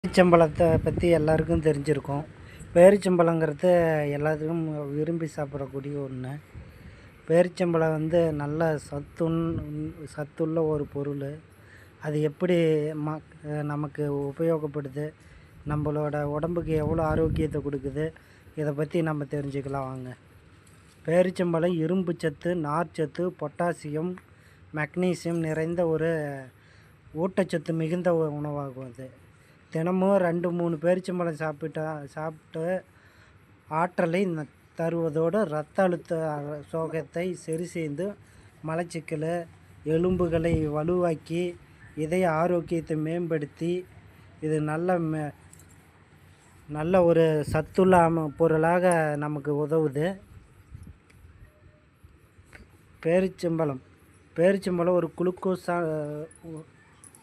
பேரிச்சம்பழத்தை பற்றி எல்லாருக்கும் தெரிஞ்சிருக்கும். பேரிச்சம்பழங்கிறது எல்லாத்துக்கும் விரும்பி சாப்பிடக்கூடிய ஒன்று. பேரிச்சம்பழம் நல்ல சத்துள்ள ஒரு பொருள். அது எப்படி நமக்கு உபயோகப்படுது, நம்மளோட உடம்புக்கு எவ்வளோ ஆரோக்கியத்தை கொடுக்குது, இதை பற்றி நம்ம தெரிஞ்சுக்கலாம் வாங்க. பேரிச்சம்பழம் இரும்பு சத்து, நார்ச்சத்து, பொட்டாசியம், மெக்னீசியம் நிறைந்த ஒரு ஊட்டச்சத்து மிகுந்த உணவாகும். அது தினமும் 2-3 பேரிச்சம்பழம் சாப்பிட்டு ஆற்றலை தருவதோடு இரத்த அழுத்த சோகத்தை சரி செய்து மலச்சிக்கல், எலும்புகளை வலுவாக்கி இதய ஆரோக்கியத்தை மேம்படுத்தி இது நல்ல ஒரு சத்துள்ள பொருளாக நமக்கு உதவுது. பேரிச்சம்பழம் ஒரு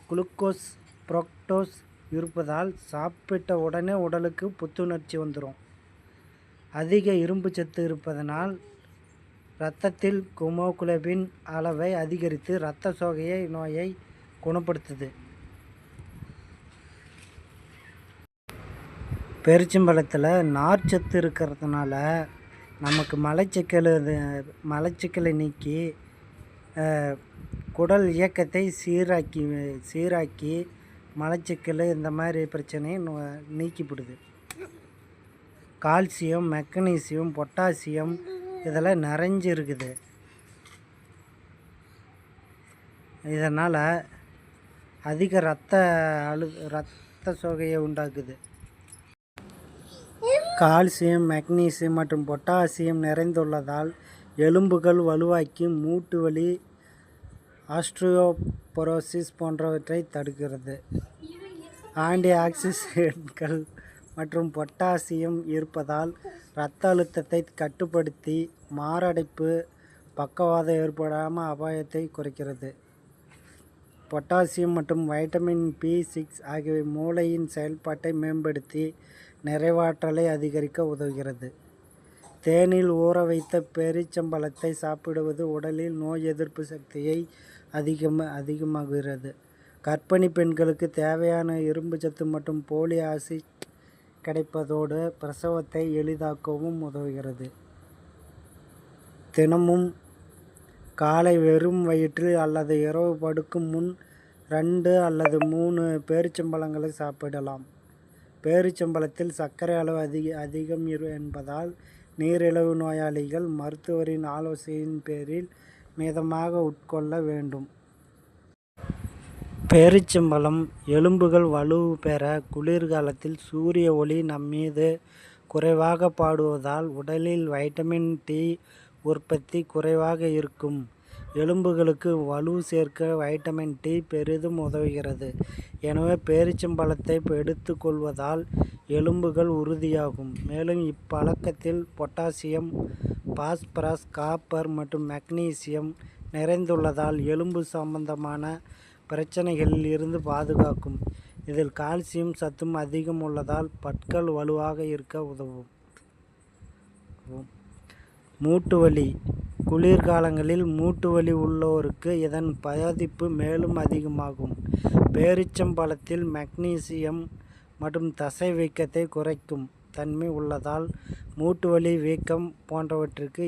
குளுக்கோஸ் ஃப்ரக்டோஸ் இருப்பதால் சாப்பிட்ட உடனே உடலுக்கு புத்துணர்ச்சி வந்துடும். அதிக இரும்பு சத்து இருப்பதனால் இரத்தத்தில் ஹீமோகுளோபின் அளவை அதிகரித்து இரத்த சோகை நோயை குணப்படுத்துது. பேரிச்சம்பழத்தில் நார்ச்சத்து இருக்கிறதுனால நமக்கு மலச்சிக்கலை நீக்கி குடல் இயக்கத்தை சீராக்கி மலச்சிக்கல் இந்த மாதிரி பிரச்சனையை நீக்கிவிடுது. கால்சியம், மெக்னீசியம், பொட்டாசியம் இதெல்லாம் நிறைஞ்சு இருக்குது. இதனால் அதிக இரத்த சோகையை உண்டாக்குது. கால்சியம், மெக்னீசியம் மற்றும் பொட்டாசியம் நிறைந்துள்ளதால் எலும்புகள் வலுவாக்கி மூட்டு வலி, ஆஸ்ட்ரியோபோரோசிஸ் போன்றவற்றை தடுக்கிறது. ஆன்டி ஆக்சிடென்ட்கள் மற்றும் பொட்டாசியம் இருப்பதால் இரத்த அழுத்தத்தை கட்டுப்படுத்தி மாரடைப்பு, பக்கவாதம் ஏற்படாமல் அபாயத்தை குறைக்கிறது. பொட்டாசியம் மற்றும் வைட்டமின் B6 ஆகியவை மூளையின் செயல்பாட்டை மேம்படுத்தி நிறைவாற்றலை அதிகரிக்க உதவுகிறது. தேனில் ஊற வைத்த பேரிச்சம்பழத்தை சாப்பிடுவது உடலில் நோய் எதிர்ப்பு சக்தியை அதிகமாகிறது. கர்ப்பிணி பெண்களுக்கு தேவையான இரும்பு சத்து மற்றும் போலிக் ஆசிட் கிடைப்பதோடு பிரசவத்தை எளிதாக்கவும் உதவுகிறது. தினமும் காலை வெறும் வயிற்றில் அல்லது இரவு படுக்கும் முன் 2 அல்லது 3 பேரிச்சம்பழங்களை சாப்பிடலாம். பேரிச்சம்பழத்தில் சர்க்கரை அளவு அதிகம் என்பதால் நீரிழிவு நோயாளிகள் மருத்துவரின் ஆலோசனையின் பேரில் மிதமாக உட்கொள்ள வேண்டும். பேரிச்சம்பழம் எலும்புகள் வலுப்பெற குளிர்காலத்தில் சூரிய ஒளி நம்மீது குறைவாக படுவதால் உடலில் வைட்டமின் D உற்பத்தி குறைவாக இருக்கும். எலும்புகளுக்கு வலு சேர்க்க வைட்டமின் D பெரிதும் உதவுகிறது. எனவே பேரிச்சம்பழத்தை எடுத்துக்கொள்வதால் எலும்புகள் உறுதியாகும். மேலும் இப்பழத்தில் பொட்டாசியம், பாஸ்பரஸ், காப்பர் மற்றும் மெக்னீசியம் நிறைந்துள்ளதால் எலும்பு சம்பந்தமான பிரச்சனைகளில் இருந்து பாதுகாக்கும். இதில் கால்சியம் சத்தும் அதிகம் உள்ளதால் பற்கள் வலுவாக இருக்க உதவும். மூட்டு வலி குளிர்காலங்களில் மூட்டு வலி உள்ளோருக்கு இதன் பாதிப்பு மேலும் அதிகமாகும். பேரிச்சம்பழத்தில் மெக்னீசியம் மற்றும் தசை வீக்கத்தை குறைக்கும் தன்மை உள்ளதால் மூட்டு வலி, வீக்கம் போன்றவற்றிற்கு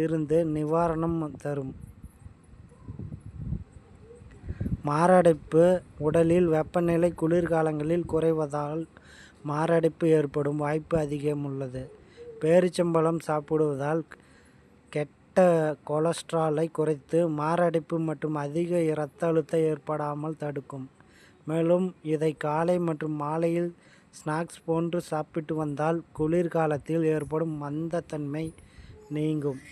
இருந்து நிவாரணம் தரும். மாரடைப்பு உடலில் வெப்பநிலை குளிர்காலங்களில் குறைவதால் மாரடைப்பு ஏற்படும் வாய்ப்பு அதிகமுள்ளது. பேரிச்சம்பழம் சாப்பிடுவதால் கெட்ட கொலஸ்ட்ராலை குறைத்து மாரடைப்பு மற்றும் அதிக இரத்த அழுத்தம் ஏற்படாமல் தடுக்கும். மேலும் இதை காலை மற்றும் மாலையில் ஸ்நாக்ஸ் போன்று சாப்பிட்டு வந்தால் குளிர்காலத்தில் ஏற்படும் மந்தத்தன்மை நீங்கும்.